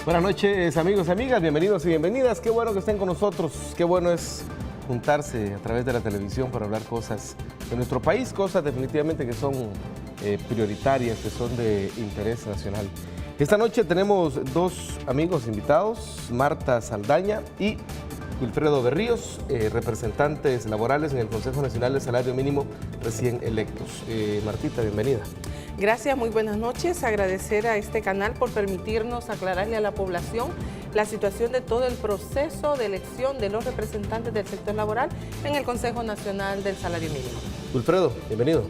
Buenas noches, amigos, amigas, bienvenidos y bienvenidas. Qué bueno que estén con nosotros, qué bueno es juntarse a través de la televisión para hablar cosas de nuestro país, cosas definitivamente que son prioritarias, que son de interés nacional. Esta noche tenemos dos amigos invitados, Marta Saldaña y Wilfredo Berríos, representantes laborales en el Consejo Nacional del Salario Mínimo recién electos. Martita, bienvenida. Gracias, muy buenas noches. Agradecer a este canal por permitirnos aclararle a la población la situación de todo el proceso de elección de los representantes del sector laboral en el Consejo Nacional del Salario Mínimo. Wilfredo, bienvenido.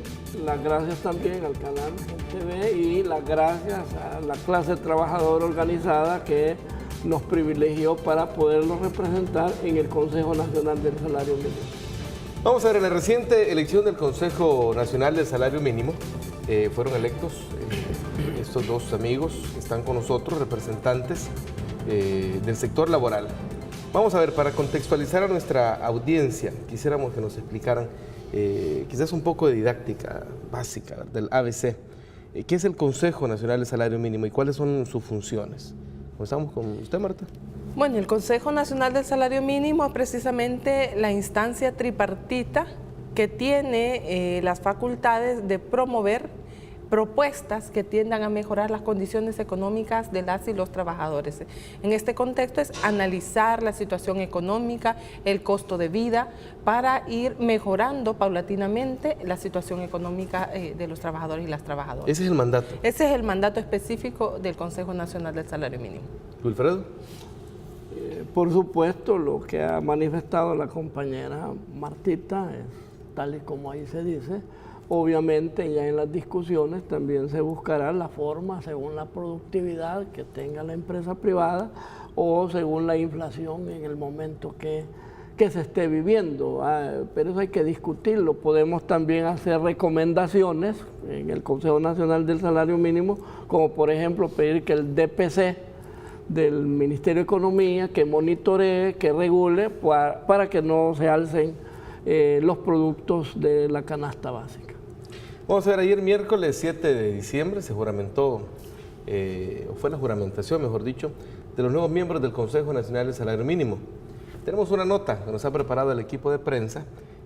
Las gracias también al canal TV y las gracias a la clase trabajadora organizada que nos privilegió para poderlos representar en el Consejo Nacional del Salario Mínimo. Vamos a ver, en la reciente elección del Consejo Nacional del Salario Mínimo fueron electos estos dos amigos que están con nosotros, representantes del sector laboral. Vamos a ver, para contextualizar a nuestra audiencia, quisiéramos que nos explicaran quizás un poco de didáctica básica del ABC. ¿Qué es el Consejo Nacional del Salario Mínimo y cuáles son sus funciones? Comenzamos con usted, Marta. Bueno, el Consejo Nacional del Salario Mínimo es precisamente la instancia tripartita que tiene las facultades de promover propuestas que tiendan a mejorar las condiciones económicas de las y los trabajadores. En este contexto es analizar la situación económica, el costo de vida, para ir mejorando paulatinamente la situación económica de los trabajadores y las trabajadoras. Ese es el mandato. Ese es el mandato específico del Consejo Nacional del Salario Mínimo. Wilfredo. Por supuesto, lo que ha manifestado la compañera Martita es tal y como ahí se dice. Obviamente ya en las discusiones también se buscará la forma según la productividad que tenga la empresa privada o según la inflación en el momento que se esté viviendo. Pero eso hay que discutirlo. Podemos también hacer recomendaciones en el Consejo Nacional del Salario Mínimo, como por ejemplo pedir que el DPC del Ministerio de Economía que monitoree, que regule para que no se alcen los productos de la canasta básica. Vamos a ver, ayer miércoles 7 de diciembre se juramentó, o fue la juramentación, mejor dicho, de los nuevos miembros del Consejo Nacional del Salario Mínimo. Tenemos una nota que nos ha preparado el equipo de prensa,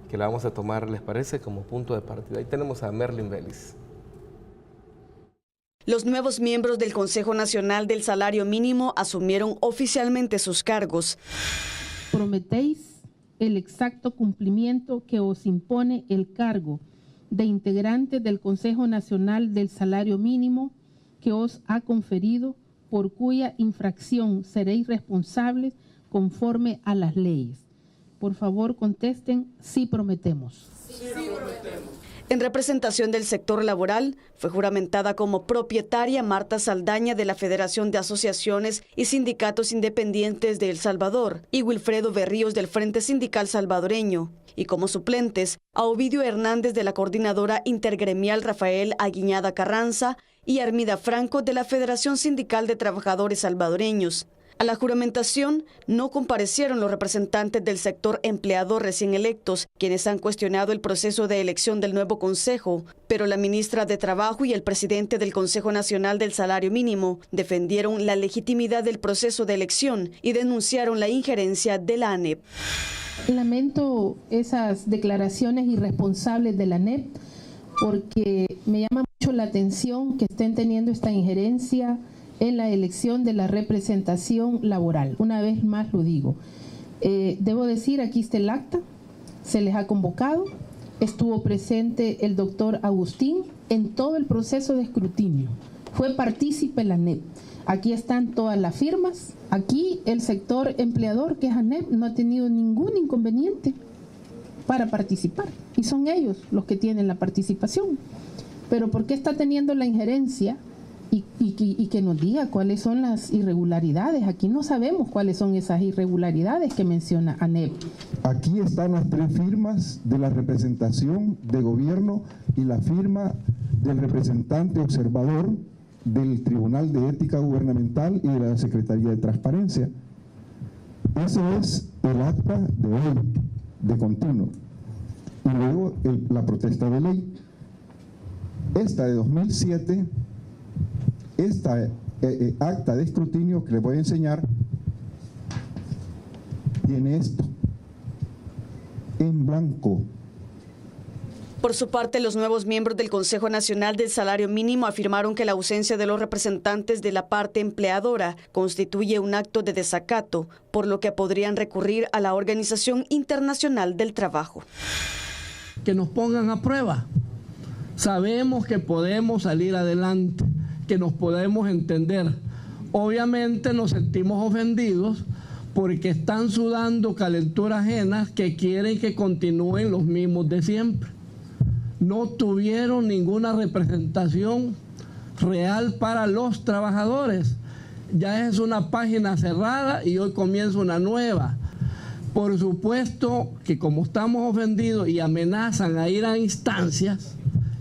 que la vamos a tomar, ¿les parece?, como punto de partida. Ahí tenemos a Merlin Vélez. Los nuevos miembros del Consejo Nacional del Salario Mínimo asumieron oficialmente sus cargos. Prometéis el exacto cumplimiento que os impone el cargo de integrante del Consejo Nacional del Salario Mínimo que os ha conferido, por cuya infracción seréis responsables conforme a las leyes. Por favor, contesten, sí prometemos. Sí prometemos. En representación del sector laboral, fue juramentada como propietaria Marta Saldaña de la Federación de Asociaciones y Sindicatos Independientes de El Salvador y Wilfredo Berríos del Frente Sindical Salvadoreño. Y como suplentes, a Ovidio Hernández de la Coordinadora Intergremial Rafael Aguiñada Carranza y Armida Franco de la Federación Sindical de Trabajadores Salvadoreños. A la juramentación no comparecieron los representantes del sector empleador recién electos, quienes han cuestionado el proceso de elección del nuevo consejo, pero la ministra de Trabajo y el presidente del Consejo Nacional del Salario Mínimo defendieron la legitimidad del proceso de elección y denunciaron la injerencia de la ANEP. Lamento esas declaraciones irresponsables de la ANEP porque me llama mucho la atención que estén teniendo esta injerencia en la elección de la representación laboral. Una vez más lo digo. Debo decir, aquí está el acta, se les ha convocado, estuvo presente el doctor Agustín en todo el proceso de escrutinio. Fue partícipe la ANEP. Aquí están todas las firmas. Aquí el sector empleador, que es ANEP, no ha tenido ningún inconveniente para participar. Y son ellos los que tienen la participación. Pero ¿por qué está teniendo la injerencia? Y que nos diga cuáles son las irregularidades. Aquí no sabemos cuáles son esas irregularidades que menciona ANEP. Aquí están las 3 firmas de la representación de gobierno y la firma del representante observador del Tribunal de Ética Gubernamental y de la Secretaría de Transparencia. Ese es el acta de hoy, de continuo. Y luego la protesta de ley. Esta de 2007, esta acta de escrutinio que les voy a enseñar tiene esto en blanco. Por su parte, los nuevos miembros del Consejo Nacional del Salario Mínimo afirmaron que la ausencia de los representantes de la parte empleadora constituye un acto de desacato, por lo que podrían recurrir a la Organización Internacional del Trabajo. Que nos pongan a prueba. Sabemos que podemos salir adelante, que nos podemos entender. Obviamente nos sentimos ofendidos porque están sudando calentura ajena que quieren que continúen los mismos de siempre. No tuvieron ninguna representación real para los trabajadores. Ya es una página cerrada y hoy comienza una nueva. Por supuesto que como estamos ofendidos y amenazan a ir a instancias,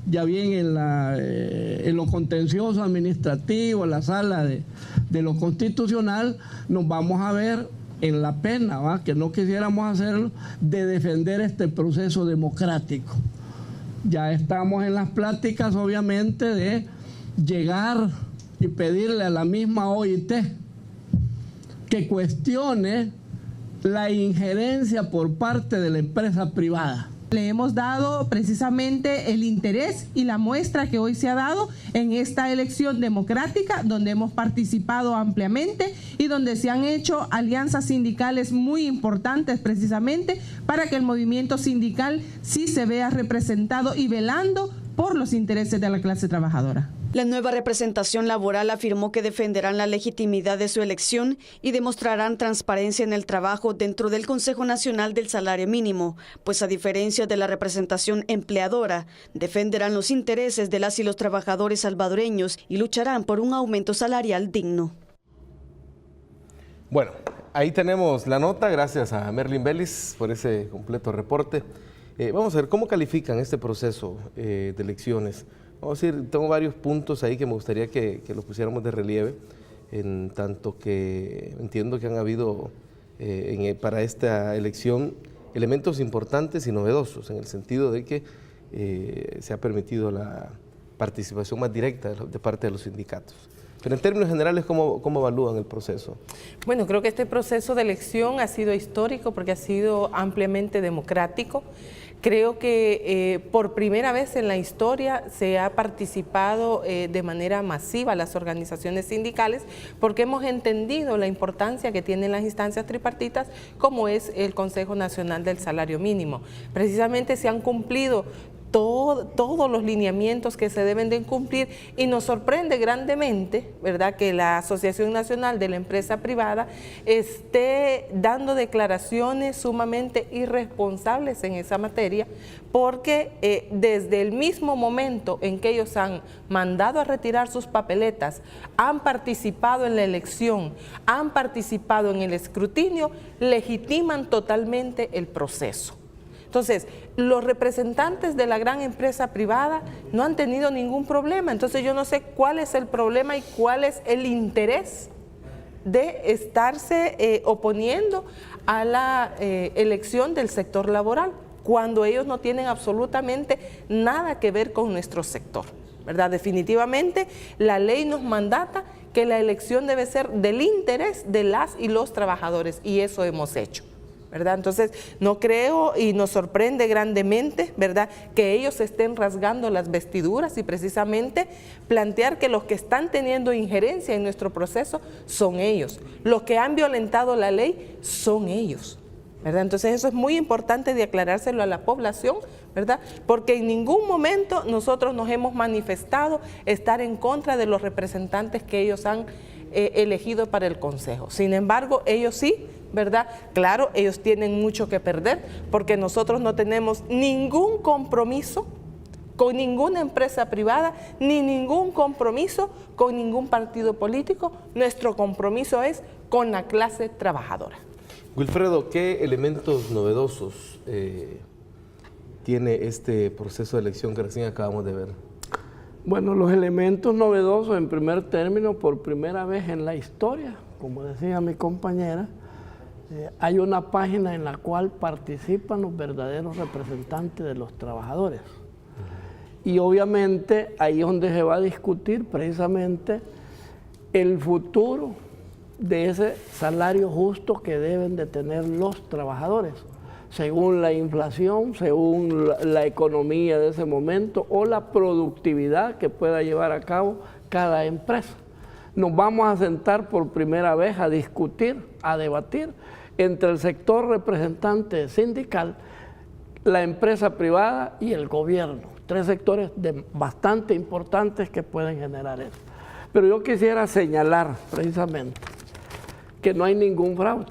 ya bien en lo contencioso administrativo, en la sala de lo constitucional, nos vamos a ver en la pena, ¿va?, que no quisiéramos hacerlo, de defender este proceso democrático. Ya estamos en las pláticas, obviamente, de llegar y pedirle a la misma OIT que cuestione la injerencia por parte de la empresa privada. Le hemos dado precisamente el interés y la muestra que hoy se ha dado en esta elección democrática, donde hemos participado ampliamente y donde se han hecho alianzas sindicales muy importantes precisamente para que el movimiento sindical sí se vea representado y velando por los intereses de la clase trabajadora. La nueva representación laboral afirmó que defenderán la legitimidad de su elección y demostrarán transparencia en el trabajo dentro del Consejo Nacional del Salario Mínimo, pues a diferencia de la representación empleadora, defenderán los intereses de las y los trabajadores salvadoreños y lucharán por un aumento salarial digno. Bueno, ahí tenemos la nota, gracias a Merlin Vélez por ese completo reporte. Vamos a ver cómo califican este proceso de elecciones. Vamos a decir, tengo varios puntos ahí que me gustaría que los pusiéramos de relieve, en tanto que entiendo que han habido para esta elección elementos importantes y novedosos, en el sentido de que se ha permitido la participación más directa de parte de los sindicatos. Pero en términos generales, ¿cómo evalúan el proceso? Bueno, creo que este proceso de elección ha sido histórico porque ha sido ampliamente democrático. Creo que por primera vez en la historia se ha participado de manera masiva las organizaciones sindicales porque hemos entendido la importancia que tienen las instancias tripartitas como es el Consejo Nacional del Salario Mínimo. Precisamente se han cumplido todos los lineamientos que se deben de cumplir y nos sorprende grandemente, ¿verdad?, que la Asociación Nacional de la Empresa Privada esté dando declaraciones sumamente irresponsables en esa materia, porque desde el mismo momento en que ellos han mandado a retirar sus papeletas, han participado en la elección, han participado en el escrutinio, legitiman totalmente el proceso. Entonces, los representantes de la gran empresa privada no han tenido ningún problema. Entonces, yo no sé cuál es el problema y cuál es el interés de estarse oponiendo a la elección del sector laboral, cuando ellos no tienen absolutamente nada que ver con nuestro sector, ¿verdad? Definitivamente, la ley nos mandata que la elección debe ser del interés de las y los trabajadores, y eso hemos hecho, ¿verdad? Entonces, no creo y nos sorprende grandemente, ¿verdad?, que ellos estén rasgando las vestiduras y precisamente plantear que los que están teniendo injerencia en nuestro proceso son ellos. Los que han violentado la ley son ellos, ¿verdad? Entonces, eso es muy importante de aclarárselo a la población, ¿verdad? Porque en ningún momento nosotros nos hemos manifestado estar en contra de los representantes que ellos han elegido para el Consejo. Sin embargo, ellos sí, ¿verdad? Claro, ellos tienen mucho que perder porque nosotros no tenemos ningún compromiso con ninguna empresa privada, ni ningún compromiso con ningún partido político. Nuestro compromiso es con la clase trabajadora. Wilfredo, ¿qué elementos novedosos tiene este proceso de elección que recién acabamos de ver? Bueno, los elementos novedosos, en primer término, por primera vez en la historia, como decía mi compañera, hay una página en la cual participan los verdaderos representantes de los trabajadores. Y obviamente ahí es donde se va a discutir precisamente el futuro de ese salario justo que deben de tener los trabajadores, según la inflación, según la economía de ese momento o la productividad que pueda llevar a cabo cada empresa. Nos vamos a sentar por primera vez a discutir, a debatir entre el sector representante sindical, la empresa privada y el gobierno. 3 sectores bastante importantes que pueden generar eso. Pero yo quisiera señalar precisamente que no hay ningún fraude,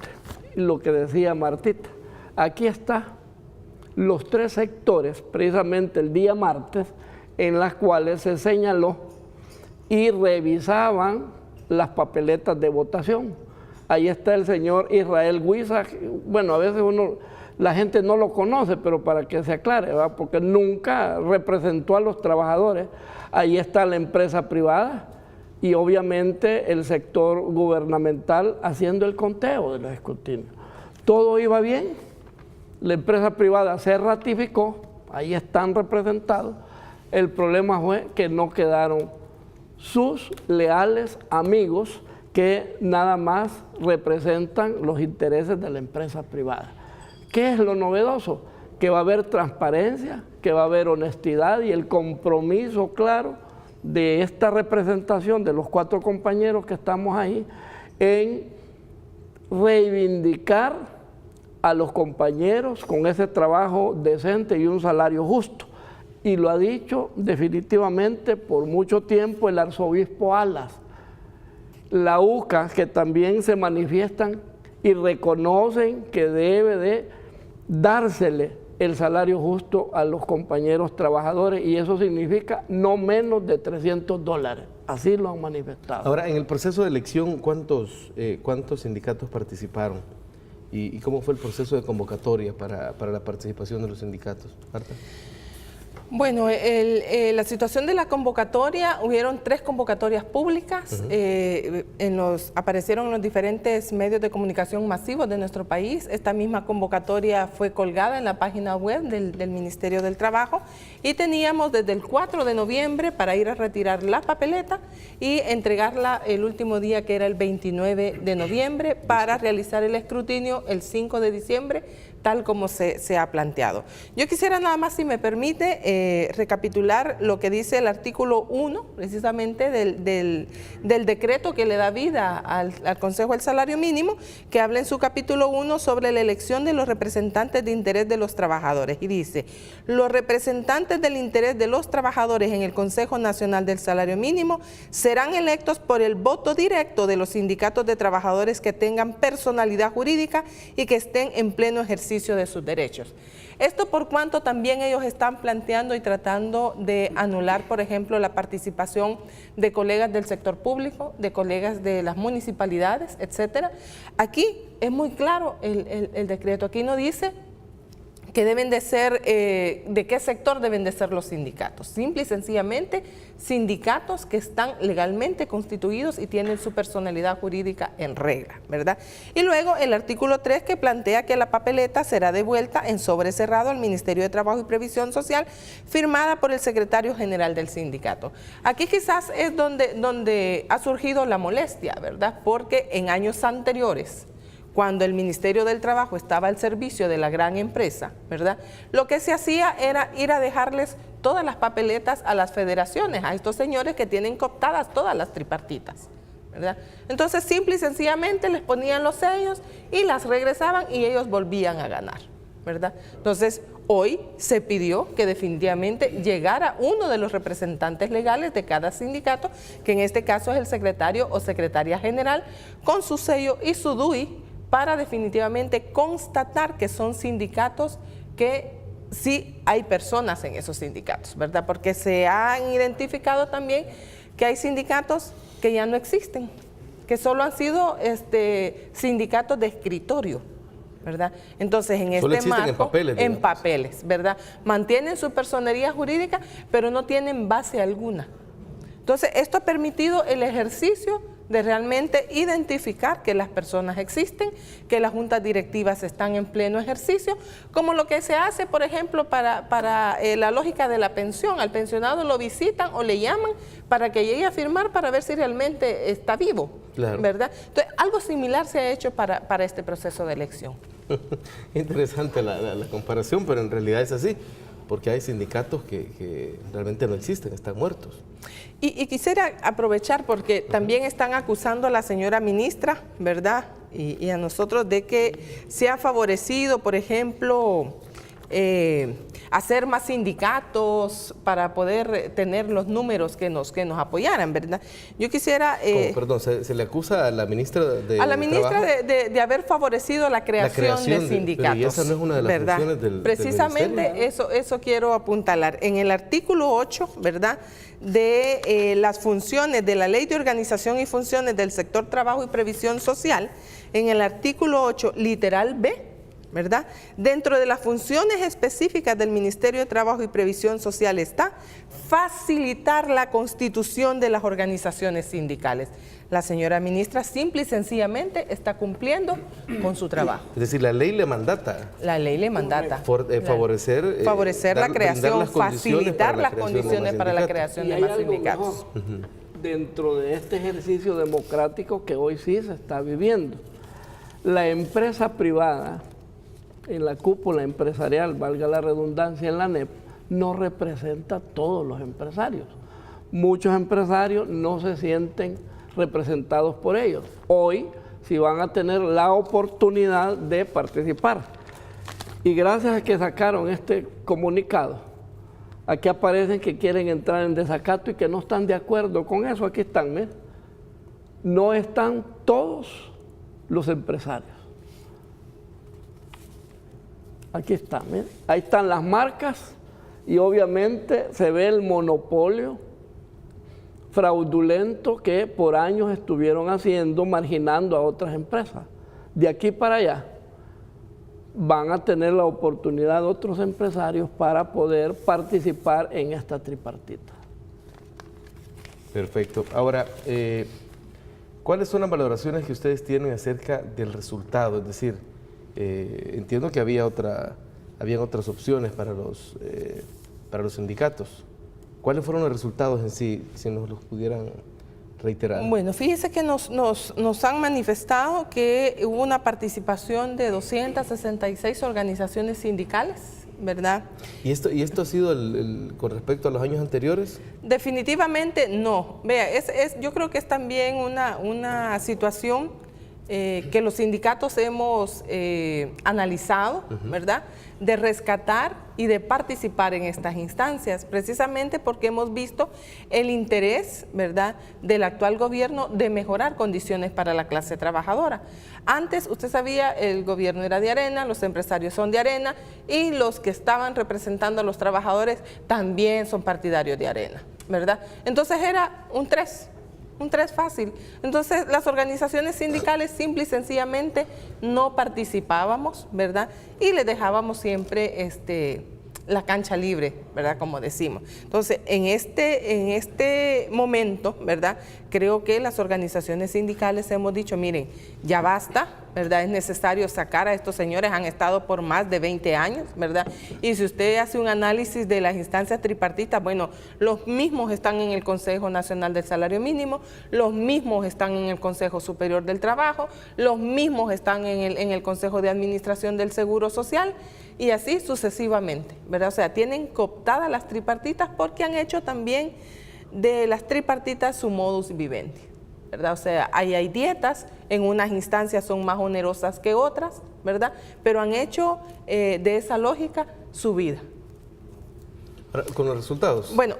lo que decía Martita. Aquí está los 3 sectores, precisamente el día martes, en las cuales se señaló y revisaban las papeletas de votación. Ahí está el señor Israel Huiza. Bueno, a veces la gente no lo conoce, pero para que se aclare, ¿verdad? Porque nunca representó a los trabajadores. Ahí está la empresa privada y obviamente el sector gubernamental haciendo el conteo de los escrutinios. Todo iba bien, la empresa privada se ratificó, ahí están representados. El problema fue que no quedaron sus leales amigos que nada más representan los intereses de la empresa privada. ¿Qué es lo novedoso? Que va a haber transparencia, que va a haber honestidad y el compromiso claro de esta representación de los 4 compañeros que estamos ahí en reivindicar a los compañeros con ese trabajo decente y un salario justo. Y lo ha dicho definitivamente por mucho tiempo el arzobispo Alas, la UCA, que también se manifiestan y reconocen que debe de dársele el salario justo a los compañeros trabajadores y eso significa no menos de $300. Así lo han manifestado. Ahora, en el proceso de elección, ¿cuántos sindicatos participaron? ¿Y cómo fue el proceso de convocatoria para la participación de los sindicatos? Marta. Bueno, la situación de la convocatoria, hubieron 3 convocatorias públicas, aparecieron en los diferentes medios de comunicación masivos de nuestro país. Esta misma convocatoria fue colgada en la página web del Ministerio del Trabajo y teníamos desde el 4 de noviembre para ir a retirar la papeleta y entregarla el último día, que era el 29 de noviembre, para realizar el escrutinio el 5 de diciembre, tal como se ha planteado. Yo quisiera nada más, si me permite, recapitular lo que dice el artículo 1, precisamente del decreto que le da vida al Consejo del Salario Mínimo, que habla en su capítulo 1 sobre la elección de los representantes de interés de los trabajadores. Y dice: los representantes del interés de los trabajadores en el Consejo Nacional del Salario Mínimo serán electos por el voto directo de los sindicatos de trabajadores que tengan personalidad jurídica y que estén en pleno ejercicio de sus derechos. Esto por cuanto también ellos están planteando y tratando de anular, por ejemplo, la participación de colegas del sector público, de colegas de las municipalidades, etcétera. Aquí es muy claro el decreto. Aquí no dice que deben de ser, de qué sector deben de ser los sindicatos. Simple y sencillamente, sindicatos que están legalmente constituidos y tienen su personalidad jurídica en regla, ¿verdad? Y luego el artículo 3, que plantea que la papeleta será devuelta en sobre cerrado al Ministerio de Trabajo y Previsión Social, firmada por el secretario general del sindicato. Aquí quizás es donde ha surgido la molestia, ¿verdad? Porque en años anteriores, cuando el Ministerio del Trabajo estaba al servicio de la gran empresa, ¿verdad?, lo que se hacía era ir a dejarles todas las papeletas a las federaciones, a estos señores que tienen cooptadas todas las tripartitas, ¿verdad? Entonces, simple y sencillamente les ponían los sellos y las regresaban y ellos volvían a ganar, ¿verdad? Entonces, hoy se pidió que definitivamente llegara uno de los representantes legales de cada sindicato, que en este caso es el secretario o secretaria general, con su sello y su DUI, para definitivamente constatar que son sindicatos que sí hay personas en esos sindicatos, ¿verdad? Porque se han identificado también que hay sindicatos que ya no existen, que solo han sido sindicatos de escritorio, ¿verdad? Entonces, en solo este marco, en papeles, ¿verdad? Mantienen su personería jurídica, pero no tienen base alguna. Entonces, esto ha permitido el ejercicio de realmente identificar que las personas existen, que las juntas directivas están en pleno ejercicio, como lo que se hace, por ejemplo, para la lógica de la pensión. Al pensionado lo visitan o le llaman para que llegue a firmar para ver si realmente está vivo, claro, ¿verdad? Entonces, algo similar se ha hecho para este proceso de elección. Interesante la comparación, pero en realidad es así, porque hay sindicatos que realmente no existen, están muertos. Y quisiera aprovechar porque también están acusando a la señora ministra, ¿verdad? Y a nosotros de que se ha favorecido, por ejemplo, hacer más sindicatos para poder tener los números que nos apoyaran, ¿verdad? Yo quisiera... Perdón, ¿se le acusa a la ministra de a la ministra de haber favorecido la creación de sindicatos. Pero y esa no es una de las funciones del Precisamente ministerio. eso quiero apuntalar. En el artículo 8, ¿verdad?, de las funciones de la Ley de Organización y Funciones del Sector Trabajo y Previsión Social, en el artículo 8, literal B, ¿verdad? Dentro de las funciones específicas del Ministerio de Trabajo y Previsión Social está facilitar la constitución de las organizaciones sindicales. La señora ministra simple y sencillamente está cumpliendo con su trabajo. Es decir, la ley le mandata. La ley le mandata. Favorecer la creación, facilitar las condiciones para la creación de más sindicatos. Dentro de este ejercicio democrático que hoy sí se está viviendo, la empresa privada, en la cúpula empresarial, valga la redundancia, en la ANEP, no representa a todos los empresarios. Muchos empresarios no se sienten representados por ellos. Hoy sí van a tener la oportunidad de participar. Y gracias a que sacaron este comunicado, aquí aparecen que quieren entrar en desacato y que no están de acuerdo con eso. Aquí están, ¿ves? No están todos los empresarios. Aquí están, ¿ves? Ahí están las marcas y obviamente se ve el monopolio fraudulento que por años estuvieron haciendo, marginando a otras empresas. De aquí para allá van a tener la oportunidad otros empresarios para poder participar en esta tripartita. Perfecto. Ahora, ¿cuáles son las valoraciones que ustedes tienen acerca del resultado? Es decir, entiendo que habían otras opciones para los sindicatos. ¿Cuáles fueron los resultados en sí, si nos los pudieran reiterar? Bueno, fíjese que nos han manifestado que hubo una participación de 266 organizaciones sindicales, ¿verdad? ¿Y esto ha sido con respecto a los años anteriores? Definitivamente no. Vea, yo creo que es también una situación que los sindicatos hemos analizado, ¿verdad?, de rescatar y de participar en estas instancias, precisamente porque hemos visto el interés, ¿verdad?, del actual gobierno de mejorar condiciones para la clase trabajadora. Antes, usted sabía, el gobierno era de Arena, los empresarios son de Arena y los que estaban representando a los trabajadores también son partidarios de Arena, ¿verdad? Entonces era un 3 fácil. Entonces las organizaciones sindicales simple y sencillamente no participábamos, ¿verdad? Y le dejábamos siempre la cancha libre, ¿verdad?, como decimos. Entonces, en este momento, ¿verdad?, creo que las organizaciones sindicales hemos dicho, miren, ya basta, ¿verdad?, es necesario sacar a estos señores, han estado por más de 20 años, ¿verdad? Y si usted hace un análisis de las instancias tripartitas, bueno, los mismos están en el Consejo Nacional del Salario Mínimo, los mismos están en el Consejo Superior del Trabajo, los mismos están en el Consejo de Administración del Seguro Social, y así sucesivamente, ¿verdad? O sea, tienen cooptadas las tripartitas porque han hecho también de las tripartitas su modus vivendi, ¿verdad? O sea, hay dietas, en unas instancias son más onerosas que otras, ¿verdad? Pero han hecho de esa lógica su vida. ¿Con los resultados? Bueno,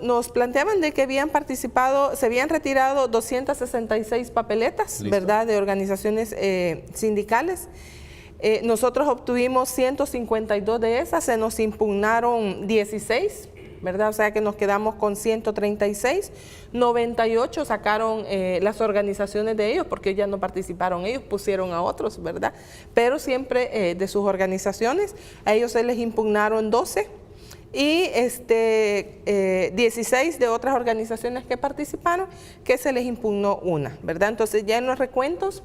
nos planteaban de que habían participado, se habían retirado 266 papeletas, ¿listo?, ¿verdad?, de organizaciones sindicales. Nosotros obtuvimos 152 de esas, se nos impugnaron 16, ¿verdad? O sea que nos quedamos con 136, 98 sacaron las organizaciones de ellos, porque ya no participaron ellos, pusieron a otros, ¿verdad? Pero siempre de sus organizaciones, a ellos se les impugnaron 12, y 16 de otras organizaciones que participaron, que se les impugnó una, ¿verdad? Entonces ya en los recuentos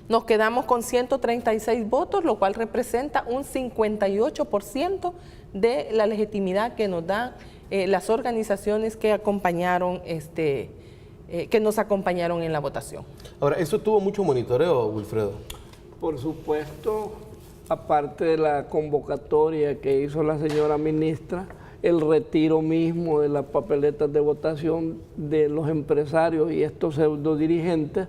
nos quedamos con 136 votos, lo cual representa un 58% de la legitimidad que nos dan las organizaciones que acompañaron que nos acompañaron en la votación. Ahora, ¿esto tuvo mucho monitoreo, Wilfredo? Por supuesto, aparte de la convocatoria que hizo la señora ministra, el retiro mismo de las papeletas de votación de los empresarios y estos pseudo dirigentes,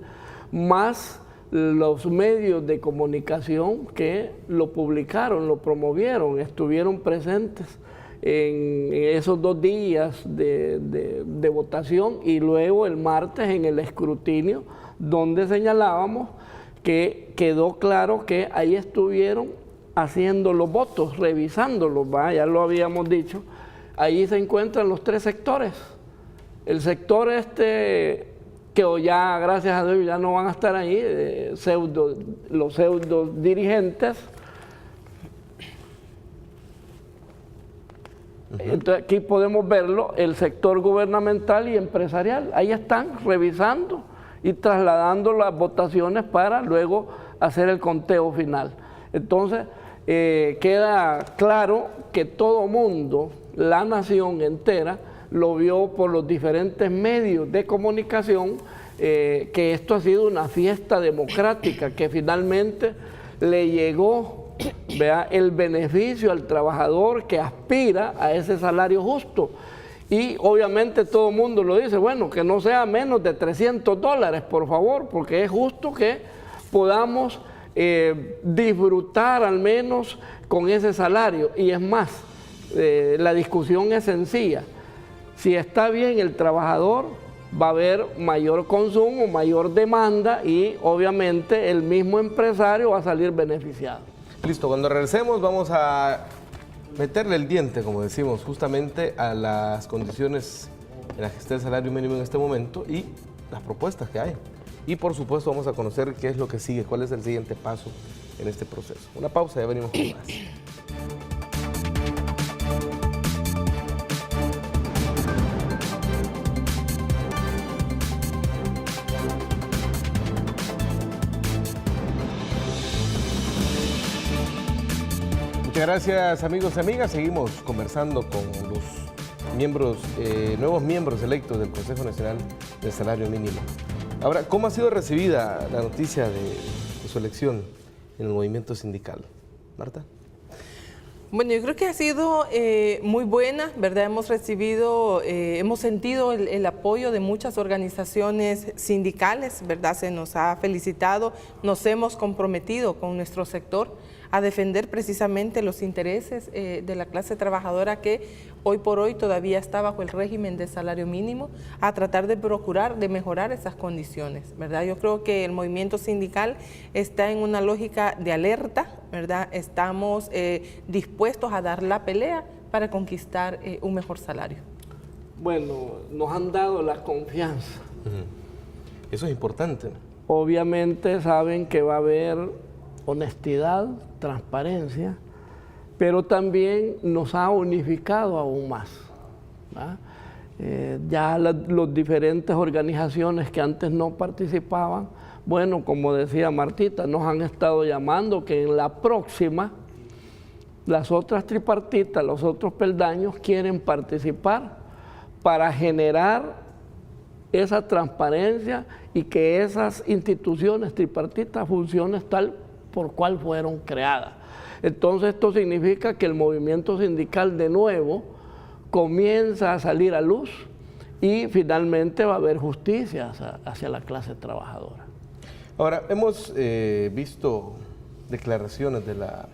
más los medios de comunicación que lo publicaron, lo promovieron, estuvieron presentes en esos 2 días de votación y luego el martes en el escrutinio, donde señalábamos que quedó claro que ahí estuvieron haciendo los votos, revisándolos, ya lo habíamos dicho. Ahí se encuentran los 3 sectores. El sector que ya, gracias a Dios, ya no van a estar ahí, los pseudo dirigentes. Entonces aquí podemos verlo, el sector gubernamental y empresarial. Ahí están revisando y trasladando las votaciones para luego hacer el conteo final. Entonces, queda claro que todo mundo, la nación entera, lo vio por los diferentes medios de comunicación, que esto ha sido una fiesta democrática, que finalmente le llegó, vea, el beneficio al trabajador que aspira a ese salario justo. Y obviamente todo el mundo lo dice, bueno, que no sea menos de $300, por favor, porque es justo que podamos disfrutar al menos con ese salario. Y es más, la discusión es sencilla. Si está bien el trabajador, va a haber mayor consumo, mayor demanda y obviamente el mismo empresario va a salir beneficiado. Listo, cuando regresemos vamos a meterle el diente, como decimos, justamente a las condiciones en las que está el salario mínimo en este momento y las propuestas que hay. Y por supuesto vamos a conocer qué es lo que sigue, cuál es el siguiente paso en este proceso. Una pausa, ya venimos con más. Muchas gracias, amigos y amigas. Seguimos conversando con los nuevos miembros electos del Consejo Nacional del Salario Mínimo. Ahora, ¿cómo ha sido recibida la noticia de su elección en el movimiento sindical? Marta. Bueno, yo creo que ha sido muy buena, ¿verdad? Hemos sentido el apoyo de muchas organizaciones sindicales, ¿verdad? Se nos ha felicitado, nos hemos comprometido con nuestro sector a defender precisamente los intereses de la clase trabajadora que hoy por hoy todavía está bajo el régimen de salario mínimo, a tratar de procurar, de mejorar esas condiciones, ¿verdad? Yo creo que el movimiento sindical está en una lógica de alerta, ¿verdad? Estamos dispuestos a dar la pelea para conquistar un mejor salario. Bueno, nos han dado la confianza. Eso es importante. Obviamente saben que va a haber honestidad, transparencia, pero también nos ha unificado aún más. Ya las diferentes organizaciones que antes no participaban, bueno, como decía Martita, nos han estado llamando que en la próxima las otras tripartitas, los otros peldaños quieren participar para generar esa transparencia y que esas instituciones tripartitas funcionen tal por cual fueron creadas. Entonces esto significa que el movimiento sindical de nuevo comienza a salir a luz y finalmente va a haber justicia hacia la clase trabajadora. Ahora, hemos visto declaraciones de la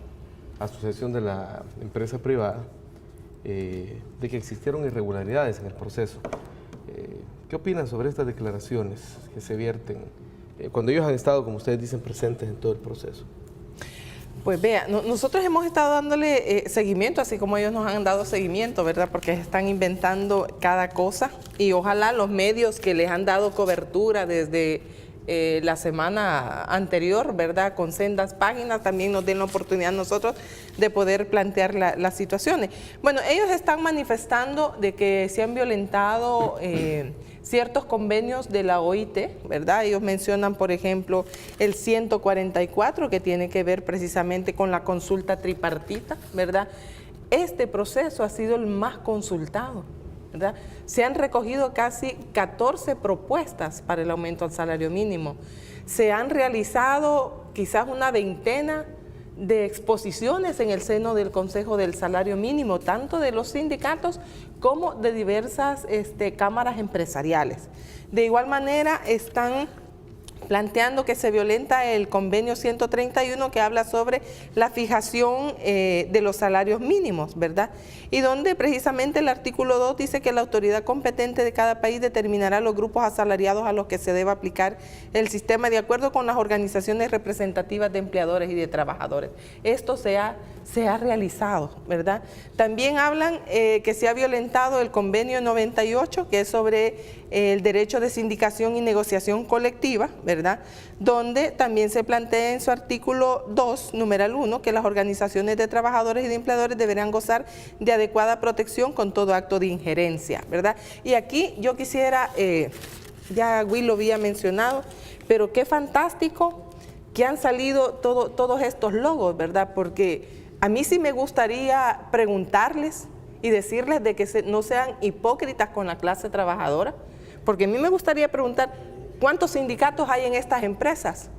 Asociación de la Empresa Privada de que existieron irregularidades en el proceso. ¿Qué opinan sobre estas declaraciones que se vierten cuando ellos han estado, como ustedes dicen, presentes en todo el proceso? Pues vea, nosotros hemos estado dándole seguimiento, así como ellos nos han dado seguimiento, ¿verdad? Porque están inventando cada cosa y ojalá los medios que les han dado cobertura desde la semana anterior, ¿verdad? Con sendas páginas, también nos den la oportunidad nosotros de poder plantear las situaciones. Bueno, ellos están manifestando de que se han violentado ciertos convenios de la OIT, ¿verdad? Ellos mencionan, por ejemplo, el 144, que tiene que ver precisamente con la consulta tripartita, ¿verdad? Este proceso ha sido el más consultado, ¿verdad? Se han recogido casi 14 propuestas para el aumento al salario mínimo. Se han realizado quizás una veintena de exposiciones en el seno del Consejo del Salario Mínimo, tanto de los sindicatos como de diversas cámaras empresariales. De igual manera están planteando que se violenta el convenio 131 que habla sobre la fijación de los salarios mínimos, ¿verdad? Y donde precisamente el artículo 2 dice que la autoridad competente de cada país determinará los grupos asalariados a los que se debe aplicar el sistema de acuerdo con las organizaciones representativas de empleadores y de trabajadores. Esto se ha realizado, ¿verdad? También hablan que se ha violentado el convenio 98, que es sobre el derecho de sindicación y negociación colectiva, ¿verdad? Donde también se plantea en su artículo 2, numeral 1, que las organizaciones de trabajadores y de empleadores deberán gozar de adecuada protección con todo acto de injerencia, ¿verdad? Y aquí yo quisiera, ya Will lo había mencionado, pero qué fantástico que han salido todos estos logos, ¿verdad? Porque a mí sí me gustaría preguntarles y decirles de que no sean hipócritas con la clase trabajadora, porque a mí me gustaría preguntar cuántos sindicatos hay en estas empresas,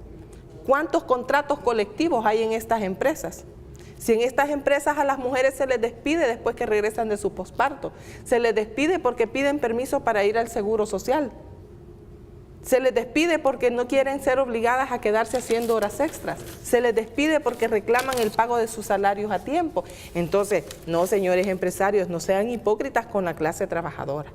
cuántos contratos colectivos hay en estas empresas. Si en estas empresas a las mujeres se les despide después que regresan de su posparto, se les despide porque piden permiso para ir al seguro social, se les despide porque no quieren ser obligadas a quedarse haciendo horas extras, se les despide porque reclaman el pago de sus salarios a tiempo. Entonces, no, señores empresarios, no sean hipócritas con la clase trabajadora,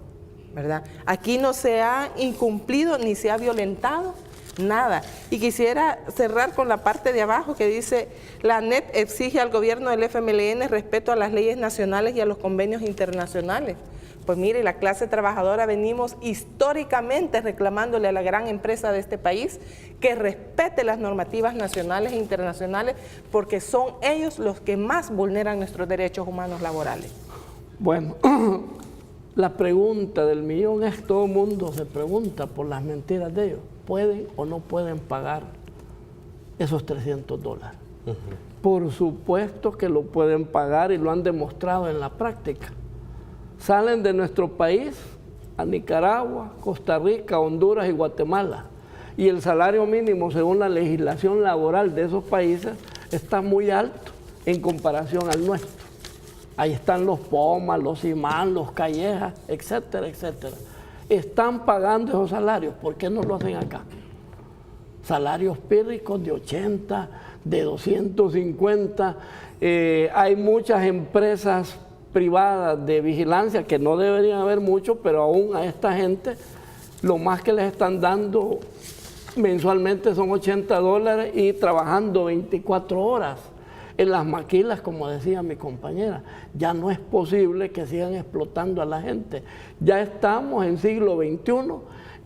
¿verdad? Aquí no se ha incumplido ni se ha violentado nada. Y quisiera cerrar con la parte de abajo que dice: la ANEP exige al gobierno del FMLN respeto a las leyes nacionales y a los convenios internacionales. Pues mire, la clase trabajadora venimos históricamente reclamándole a la gran empresa de este país que respete las normativas nacionales e internacionales, porque son ellos los que más vulneran nuestros derechos humanos laborales. Bueno, la pregunta del millón es: todo el mundo se pregunta por las mentiras de ellos. ¿Pueden o no pueden pagar esos $300? Por supuesto que lo pueden pagar y lo han demostrado en la práctica. Salen de nuestro país a Nicaragua, Costa Rica, Honduras y Guatemala. Y el salario mínimo, según la legislación laboral de esos países, está muy alto en comparación al nuestro. Ahí están los Pomas, los Imán, los Callejas, etcétera, etcétera. Están pagando esos salarios. ¿Por qué no lo hacen acá? Salarios pírricos de 80, de 250. Hay muchas empresas privadas de vigilancia, que no deberían haber mucho, pero aún a esta gente lo más que les están dando mensualmente son $80 y trabajando 24 horas en las maquilas, como decía mi compañera. Ya no es posible que sigan explotando a la gente. Ya estamos en siglo XXI,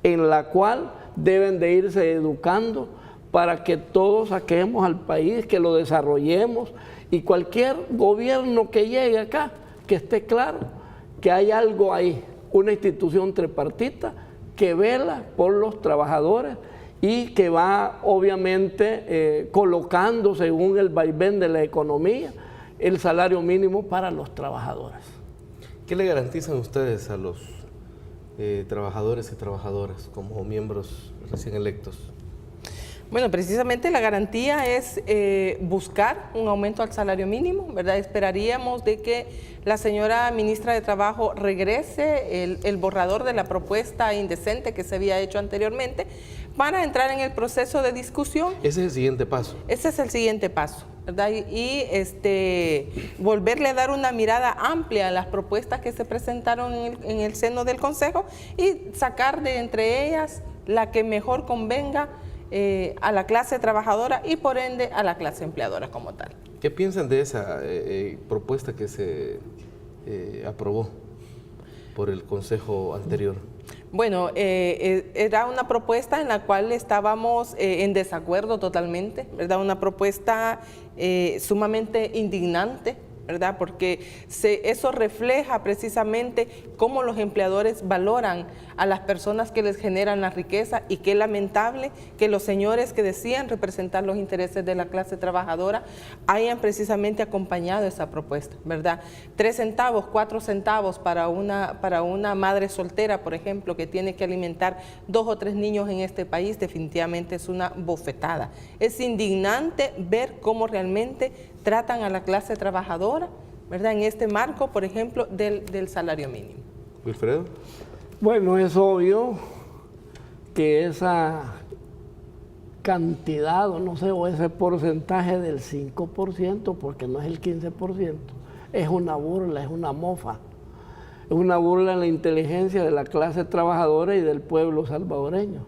en la cual deben de irse educando para que todos saquemos al país, que lo desarrollemos, y cualquier gobierno que llegue acá, que esté claro que hay algo ahí, una institución tripartita que vela por los trabajadores y que va obviamente colocando, según el vaivén de la economía, el salario mínimo para los trabajadores. ¿Qué le garantizan ustedes a los trabajadores y trabajadoras como miembros recién electos? Bueno, precisamente la garantía es buscar un aumento al salario mínimo, ¿verdad? Esperaríamos de que la señora ministra de Trabajo regrese el borrador de la propuesta indecente que se había hecho anteriormente para entrar en el proceso de discusión. Ese es el siguiente paso. Ese es el siguiente paso, ¿verdad? Y volverle a dar una mirada amplia a las propuestas que se presentaron en el seno del Consejo y sacar de entre ellas la que mejor convenga a la clase trabajadora y por ende a la clase empleadora como tal. ¿Qué piensan de esa propuesta que se aprobó por el Consejo anterior? Bueno, era una propuesta en la cual estábamos en desacuerdo totalmente, ¿verdad? Una propuesta sumamente indignante, ¿verdad? Porque eso refleja precisamente cómo los empleadores valoran a las personas que les generan la riqueza, y qué lamentable que los señores que decían representar los intereses de la clase trabajadora hayan precisamente acompañado esa propuesta, ¿verdad? 3 centavos, 4 centavos para una madre soltera, por ejemplo, que tiene que alimentar 2 o 3 niños en este país, definitivamente es una bofetada. Es indignante ver cómo realmente tratan a la clase trabajadora, ¿verdad? En este marco, por ejemplo, del salario mínimo. Wilfredo. Bueno, es obvio que esa cantidad, o no sé, o ese porcentaje del 5%, porque no es el 15%, es una burla, es una mofa. Es una burla en la inteligencia de la clase trabajadora y del pueblo salvadoreño.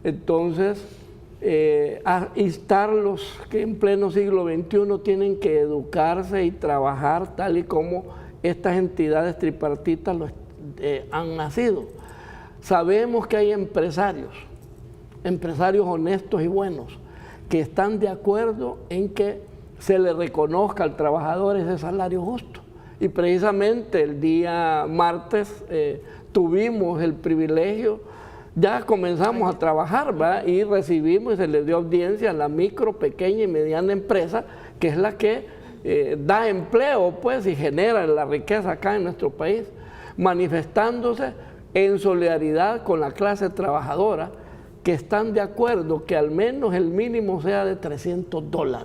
Entonces, a instarlos que en pleno siglo XXI tienen que educarse y trabajar tal y como estas entidades tripartitas han nacido. Sabemos que hay empresarios honestos y buenos, que están de acuerdo en que se le reconozca al trabajador ese salario justo. Y precisamente el día martes tuvimos el privilegio, ya comenzamos a trabajar, ¿verdad? Y recibimos y se le dio audiencia a la micro, pequeña y mediana empresa, que es la que da empleo, pues, y genera la riqueza acá en nuestro país, manifestándose en solidaridad con la clase trabajadora, que están de acuerdo que al menos el mínimo sea de $300.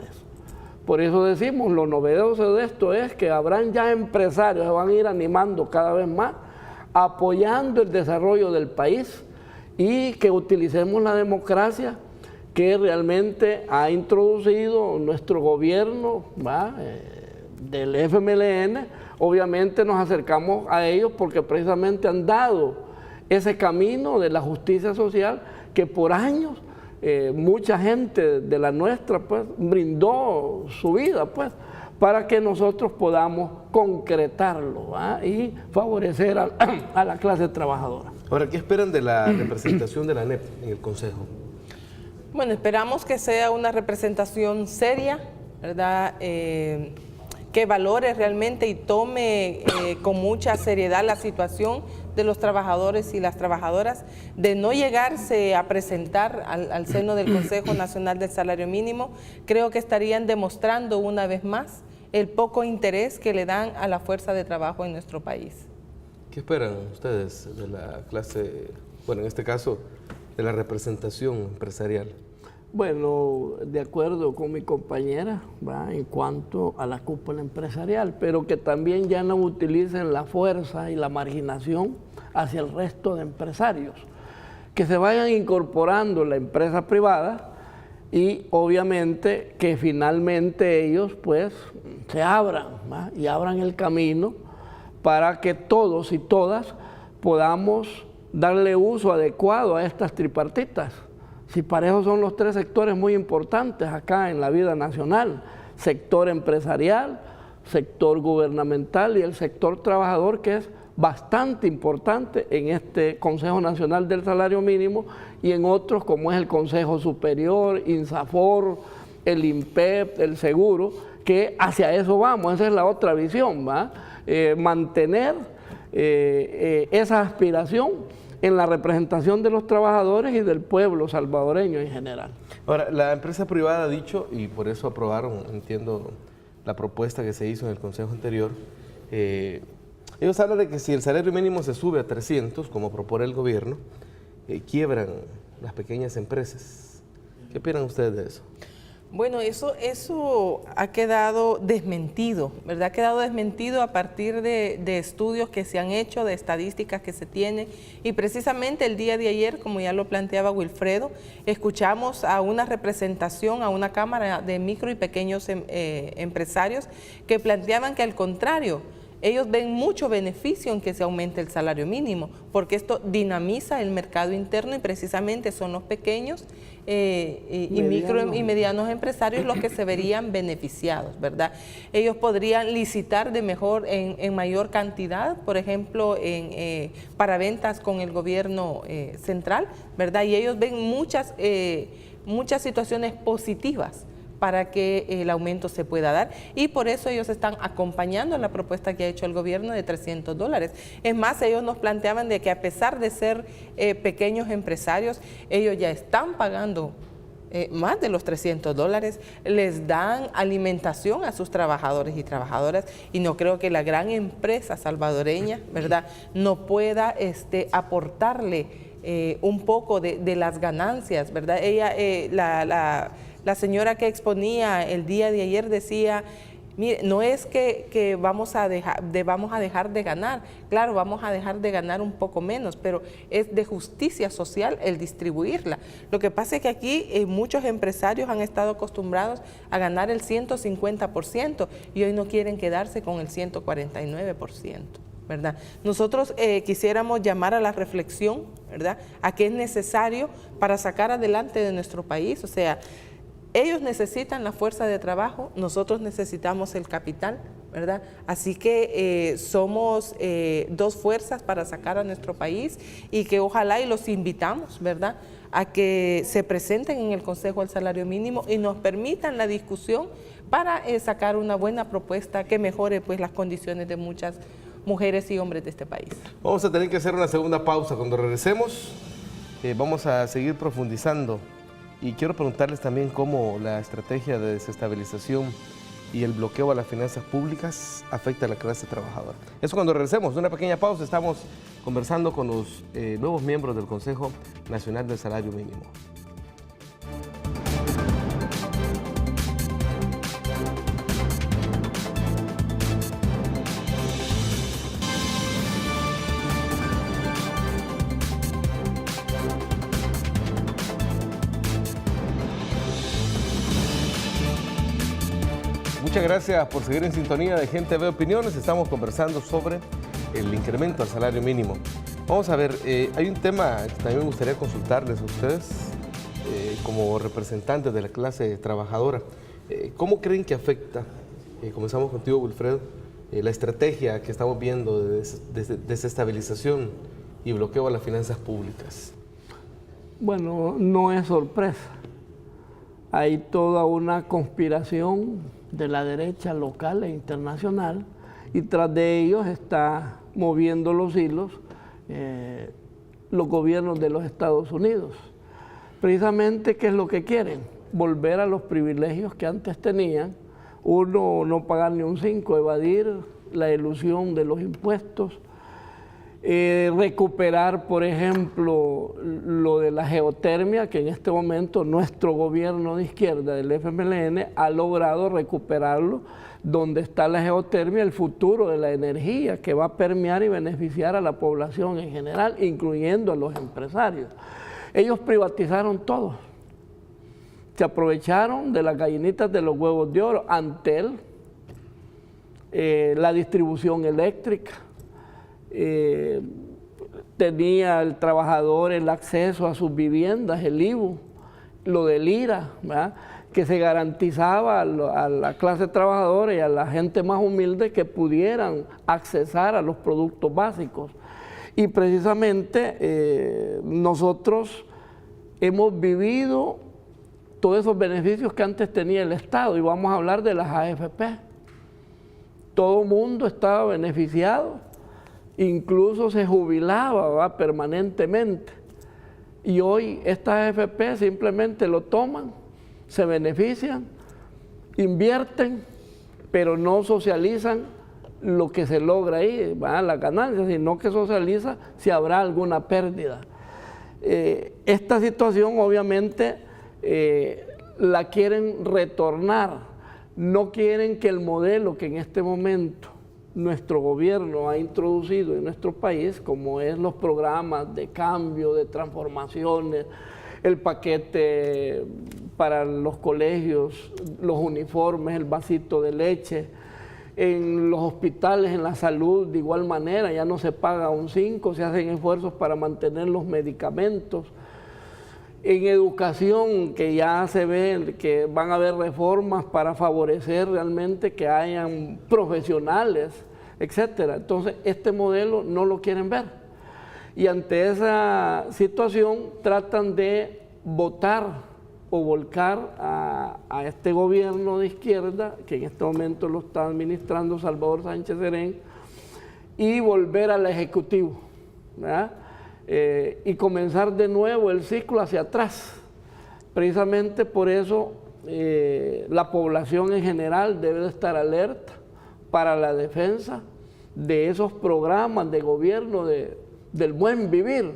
Por eso decimos, lo novedoso de esto es que habrán ya empresarios que van a ir animando cada vez más, apoyando el desarrollo del país, y que utilicemos la democracia que realmente ha introducido nuestro gobierno, del FMLN. Obviamente nos acercamos a ellos porque precisamente han dado ese camino de la justicia social que por años mucha gente de la nuestra, pues, brindó su vida, pues, para que nosotros podamos concretarlo y favorecer a la clase trabajadora. Ahora, ¿qué esperan de la representación de la ANEP en el Consejo? Bueno, esperamos que sea una representación seria, ¿verdad? Que valore realmente y tome con mucha seriedad la situación de los trabajadores y las trabajadoras, de no llegarse a presentar al seno del Consejo Nacional del Salario Mínimo. Creo que estarían demostrando una vez más el poco interés que le dan a la fuerza de trabajo en nuestro país. ¿Qué esperan ustedes de la clase, bueno, en este caso, de la representación empresarial? Bueno, de acuerdo con mi compañera, en cuanto a la cúpula empresarial, pero que también ya no utilicen la fuerza y la marginación hacia el resto de empresarios, que se vayan incorporando la empresa privada y obviamente que finalmente ellos pues se abran y abran el camino para que todos y todas podamos darle uso adecuado a estas tripartitas. Si para eso son los 3 sectores muy importantes acá en la vida nacional: sector empresarial, sector gubernamental y el sector trabajador, que es bastante importante en este Consejo Nacional del Salario Mínimo y en otros como es el Consejo Superior, INSAFOR, el INPEP, el Seguro, que hacia eso vamos. Esa es la otra visión, mantener esa aspiración en la representación de los trabajadores y del pueblo salvadoreño en general. Ahora, la empresa privada ha dicho, y por eso aprobaron, entiendo, la propuesta que se hizo en el Consejo anterior, ellos hablan de que si el salario mínimo se sube a 300, como propone el gobierno, quiebran las pequeñas empresas. ¿Qué opinan ustedes de eso? Bueno, eso ha quedado desmentido, ¿verdad? Ha quedado desmentido a partir de estudios que se han hecho, de estadísticas que se tienen, y precisamente el día de ayer, como ya lo planteaba Wilfredo, escuchamos a una representación, a una cámara de micro y pequeños empresarios que planteaban que al contrario, ellos ven mucho beneficio en que se aumente el salario mínimo, porque esto dinamiza el mercado interno y precisamente son los pequeños y micro y medianos empresarios los que se verían beneficiados, ¿verdad? Ellos podrían licitar de mejor en mayor cantidad, por ejemplo, para ventas con el gobierno central, ¿verdad? Y ellos ven muchas situaciones positivas para que el aumento se pueda dar, y por eso ellos están acompañando la propuesta que ha hecho el gobierno de $300. Es más, ellos nos planteaban de que a pesar de ser pequeños empresarios, ellos ya están pagando más de los $300, les dan alimentación a sus trabajadores y trabajadoras, y no creo que la gran empresa salvadoreña, ¿verdad?, no pueda aportarle un poco de las ganancias, ¿verdad? Ella, la señora que exponía el día de ayer decía, mire, no es que vamos a dejar de ganar, claro, vamos a dejar de ganar un poco menos, pero es de justicia social el distribuirla. Lo que pasa es que aquí muchos empresarios han estado acostumbrados a ganar el 150% y hoy no quieren quedarse con el 149%. ¿Verdad? Nosotros quisiéramos llamar a la reflexión, ¿verdad?, a qué es necesario para sacar adelante de nuestro país. O sea, ellos necesitan la fuerza de trabajo, nosotros necesitamos el capital, ¿verdad? Así que somos dos fuerzas para sacar a nuestro país, y que ojalá, y los invitamos, ¿verdad?, a que se presenten en el Consejo del Salario Mínimo y nos permitan la discusión para sacar una buena propuesta que mejore pues las condiciones de muchas mujeres y hombres de este país. Vamos a tener que hacer una segunda pausa. Cuando regresemos vamos a seguir profundizando, y quiero preguntarles también cómo la estrategia de desestabilización y el bloqueo a las finanzas públicas afecta a la clase trabajadora. Eso cuando regresemos. De una pequeña pausa, estamos conversando con los nuevos miembros del Consejo Nacional del Salario Mínimo. Muchas gracias por seguir en sintonía de Gente Ve Opiniones. Estamos conversando sobre el incremento al salario mínimo. Vamos a ver, hay un tema que también me gustaría consultarles a ustedes como representantes de la clase trabajadora. ¿Cómo creen que afecta, comenzamos contigo, Wilfredo, la estrategia que estamos viendo de desestabilización y bloqueo a las finanzas públicas? Bueno, no es sorpresa. Hay toda una conspiración de la derecha local e internacional, y tras de ellos está moviendo los hilos los gobiernos de los Estados Unidos. Precisamente, ¿qué es lo que quieren? Volver a los privilegios que antes tenían. Uno, no pagar ni un 5, evadir la elusión de los impuestos, recuperar, por ejemplo, lo de la geotermia, que en este momento nuestro gobierno de izquierda del FMLN ha logrado recuperarlo, donde está la geotermia, el futuro de la energía que va a permear y beneficiar a la población en general, incluyendo a los empresarios. Ellos privatizaron todo, se aprovecharon de las gallinitas de los huevos de oro. Antel, la distribución eléctrica, tenía el trabajador el acceso a sus viviendas, el IVU, lo del IRA, ¿verdad?, que se garantizaba a la clase trabajadora y a la gente más humilde que pudieran accesar a los productos básicos. Y precisamente nosotros hemos vivido todos esos beneficios que antes tenía el Estado, y vamos a hablar de las AFP. Todo el mundo estaba beneficiado, incluso se jubilaba, ¿verdad?, permanentemente. Y hoy estas AFP simplemente lo toman, se benefician, invierten, pero no socializan lo que se logra ahí, ¿verdad?, las ganancias, sino que socializa si habrá alguna pérdida. Esta situación obviamente la quieren retornar, no quieren que el modelo que en este momento nuestro gobierno ha introducido en nuestro país, como es los programas de cambio, de transformaciones, el paquete para los colegios, los uniformes, el vasito de leche, En los hospitales, en la salud, de igual manera, ya no se paga un 5, se hacen esfuerzos para mantener los medicamentos. En educación, que ya se ve que van a haber reformas para favorecer realmente que hayan profesionales, etcétera. Entonces, este modelo no lo quieren ver. Y ante esa situación tratan de votar o volcar a este gobierno de izquierda, que en este momento lo está administrando Salvador Sánchez Serén, y volver al Ejecutivo, ¿verdad? Y comenzar de nuevo el ciclo hacia atrás. Precisamente por eso la población en general debe de estar alerta para la defensa de esos programas de gobierno del buen vivir,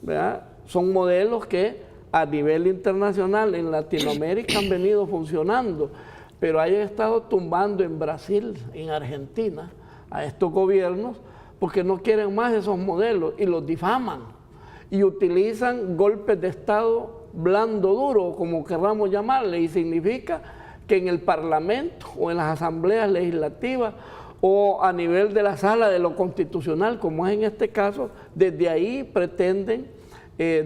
¿verdad? Son modelos que a nivel internacional en Latinoamérica han venido funcionando, pero hayan estado tumbando en Brasil, en Argentina, a estos gobiernos, porque no quieren más esos modelos y los difaman y utilizan golpes de Estado blando, duro, como queramos llamarle, y significa que en el Parlamento o en las asambleas legislativas o a nivel de la sala de lo constitucional, como es en este caso, desde ahí pretenden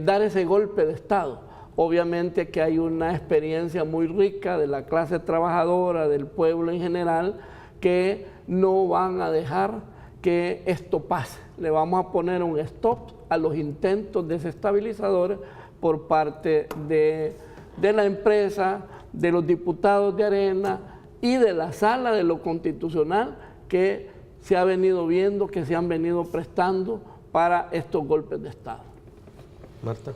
dar ese golpe de Estado. Obviamente que hay una experiencia muy rica de la clase trabajadora, del pueblo en general, que no van a dejar que esto pase. Le vamos a poner un stop a los intentos desestabilizadores por parte de la empresa, de los diputados de Arena y de la sala de lo constitucional que se ha venido viendo, que se han venido prestando para estos golpes de Estado. Marta.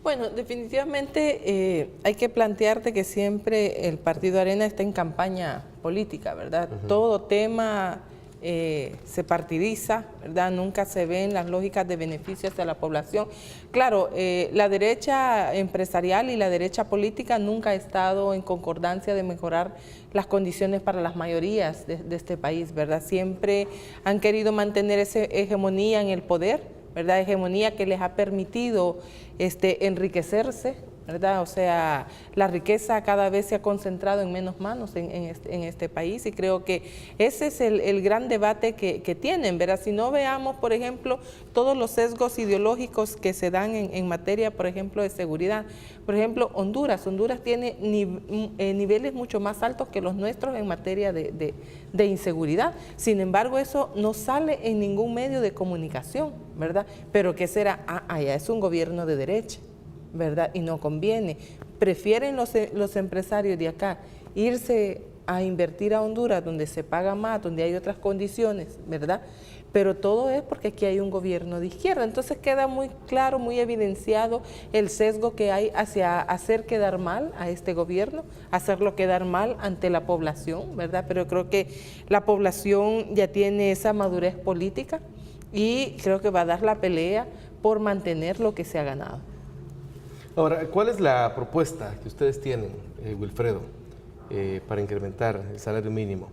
Bueno, definitivamente hay que plantearte que siempre el Partido Arena está en campaña política, ¿verdad? Todo tema se partidiza, ¿verdad? Nunca se ven las lógicas de beneficios hacia la población. Claro, la derecha empresarial y la derecha política nunca ha estado en concordancia de mejorar las condiciones para las mayorías de este país, ¿verdad? Siempre han querido mantener esa hegemonía en el poder, ¿verdad? Hegemonía que les ha permitido enriquecerse, ¿verdad? O sea, la riqueza cada vez se ha concentrado en menos manos en este país, y creo que ese es el gran debate que tienen, ¿verdad? Si no veamos, por ejemplo, todos los sesgos ideológicos que se dan en materia, por ejemplo, de seguridad. Por ejemplo, Honduras tiene niveles mucho más altos que los nuestros en materia de inseguridad. Sin embargo, eso no sale en ningún medio de comunicación, ¿verdad? Pero ¿qué será? Allá es un gobierno de derecha, ¿verdad? Y no conviene. Prefieren los empresarios de acá irse a invertir a Honduras, donde se paga más, donde hay otras condiciones, ¿verdad? Pero todo es porque aquí hay un gobierno de izquierda. Entonces queda muy claro, muy evidenciado el sesgo que hay hacia hacer quedar mal a este gobierno, hacerlo quedar mal ante la población, ¿verdad? Pero creo que la población ya tiene esa madurez política y creo que va a dar la pelea por mantener lo que se ha ganado. Ahora, ¿cuál es la propuesta que ustedes tienen, Wilfredo, para incrementar el salario mínimo?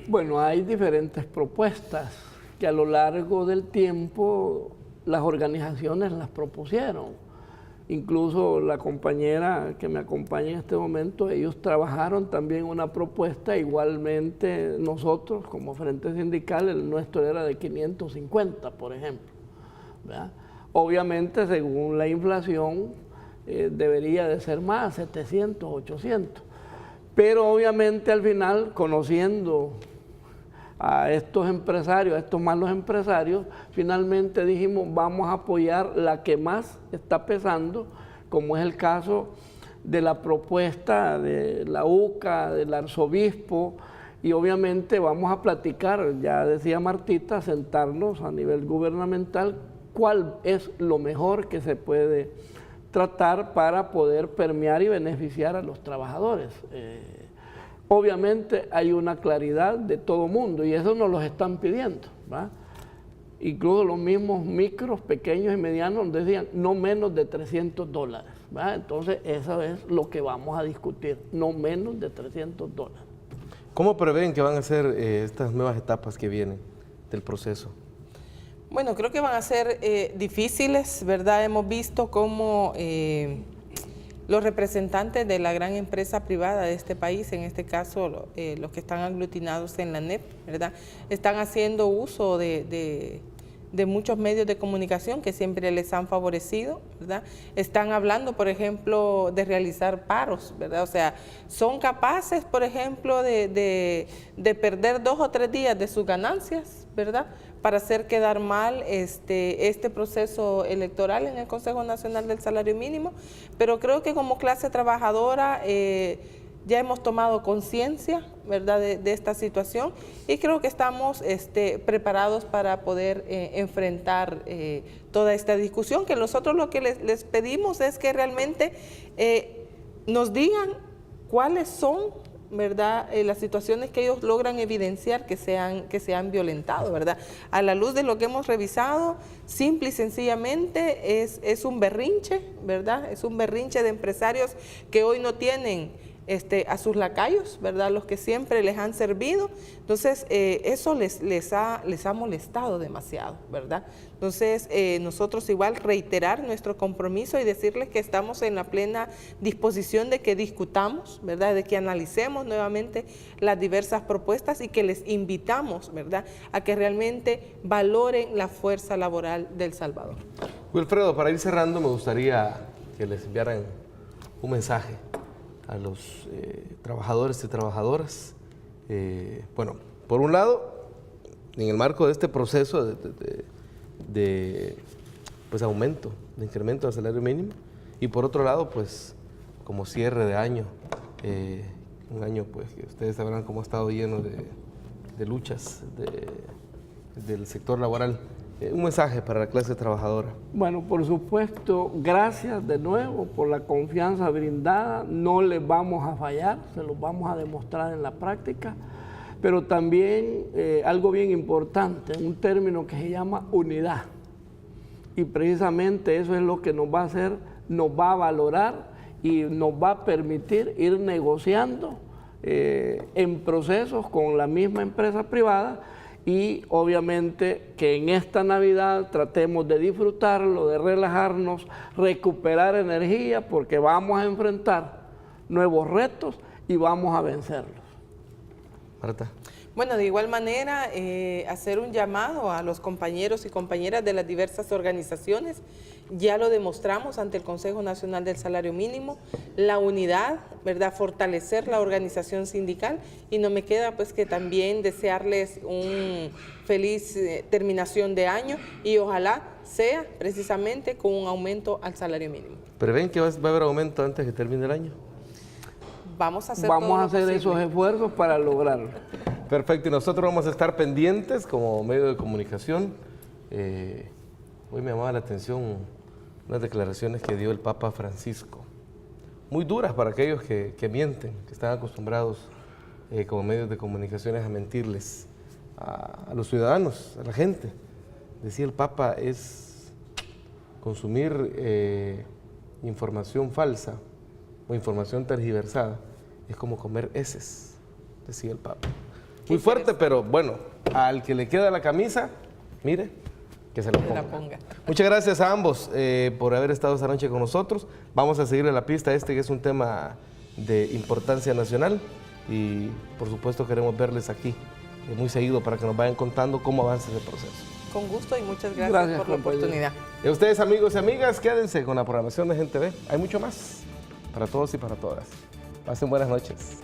Bueno, hay diferentes propuestas que a lo largo del tiempo las organizaciones las propusieron. Incluso la compañera que me acompaña en este momento, ellos trabajaron también una propuesta, igualmente nosotros como Frente Sindical, el nuestro era de 550, por ejemplo, ¿verdad? Obviamente, según la inflación, debería de ser más, 700, 800. Pero obviamente al final, conociendo a estos empresarios, a estos malos empresarios, finalmente dijimos, vamos a apoyar la que más está pesando, como es el caso de la propuesta de la UCA, del arzobispo, y obviamente vamos a platicar, ya decía Martita, sentarnos a nivel gubernamental, cuál es lo mejor que se puede tratar para poder permear y beneficiar a los trabajadores. Obviamente hay una claridad de todo mundo y eso nos lo están pidiendo, ¿va? Incluso los mismos micros, pequeños y medianos decían no menos de $300, ¿va? Entonces eso es lo que vamos a discutir, no menos de $300. ¿Cómo prevén que van a ser estas nuevas etapas que vienen del proceso? Bueno, creo que van a ser difíciles, ¿verdad? Hemos visto cómo los representantes de la gran empresa privada de este país, en este caso los que están aglutinados en la ANEP, ¿verdad? Están haciendo uso de muchos medios de comunicación que siempre les han favorecido, ¿verdad? Están hablando, por ejemplo, de realizar paros, ¿verdad? O sea, son capaces, por ejemplo, de perder 2 o 3 días de sus ganancias, ¿verdad?, para hacer quedar mal este proceso electoral en el Consejo Nacional del Salario Mínimo. Pero creo que como clase trabajadora ya hemos tomado conciencia, ¿verdad?, de esta situación, y creo que estamos preparados para poder enfrentar toda esta discusión, que nosotros lo que les pedimos es que realmente nos digan cuáles son, ¿verdad?, las situaciones que ellos logran evidenciar que se han violentado, ¿verdad? A la luz de lo que hemos revisado, simple y sencillamente es un berrinche, ¿verdad? Es un berrinche de empresarios que hoy no tienen a sus lacayos, ¿verdad?, los que siempre les han servido. Entonces, eso les ha molestado demasiado, ¿verdad? Entonces, nosotros igual reiterar nuestro compromiso y decirles que estamos en la plena disposición de que discutamos, ¿verdad?, de que analicemos nuevamente las diversas propuestas y que les invitamos, ¿verdad?, a que realmente valoren la fuerza laboral de El Salvador. Wilfredo, para ir cerrando, me gustaría que les enviaran un mensaje a los trabajadores y trabajadoras. Bueno, por un lado, en el marco de este proceso de aumento, de incremento del salario mínimo, y por otro lado, pues como cierre de año, un año pues que ustedes sabrán cómo ha estado lleno de luchas del sector laboral. Un mensaje para la clase trabajadora. Bueno, por supuesto, gracias de nuevo por la confianza brindada. No les vamos a fallar, se los vamos a demostrar en la práctica. Pero también algo bien importante, un término que se llama unidad. Y precisamente eso es lo que nos va a hacer, nos va a valorar y nos va a permitir ir negociando en procesos con la misma empresa privada. Y obviamente que en esta Navidad tratemos de disfrutarlo, de relajarnos, recuperar energía, porque vamos a enfrentar nuevos retos y vamos a vencerlos. Marta. Bueno, de igual manera, hacer un llamado a los compañeros y compañeras de las diversas organizaciones. Ya lo demostramos ante el Consejo Nacional del Salario Mínimo, la unidad, ¿verdad?, fortalecer la organización sindical, y no me queda pues que también desearles un feliz terminación de año, y ojalá sea precisamente con un aumento al salario mínimo. ¿Prevén que va a haber aumento antes de que termine el año? Vamos a hacer esos esfuerzos para lograrlo. Perfecto, y nosotros vamos a estar pendientes como medio de comunicación. Hoy me llamaba la atención unas declaraciones que dio el Papa Francisco, muy duras para aquellos que mienten, que están acostumbrados como medios de comunicaciones a mentirles a los ciudadanos, a la gente. Decía el Papa, es consumir información falsa o información tergiversada, es como comer heces, decía el Papa. Muy fuerte, pero bueno, al que le queda la camisa, mire, que se la ponga. Muchas gracias a ambos por haber estado esta noche con nosotros. Vamos a seguirle la pista que es un tema de importancia nacional, y por supuesto queremos verles aquí muy seguido para que nos vayan contando cómo avanza ese proceso. Con gusto y muchas gracias por la oportunidad. Y a ustedes, amigos y amigas, quédense con la programación de Gente Ve. Hay mucho más para todos y para todas. Pasen buenas noches.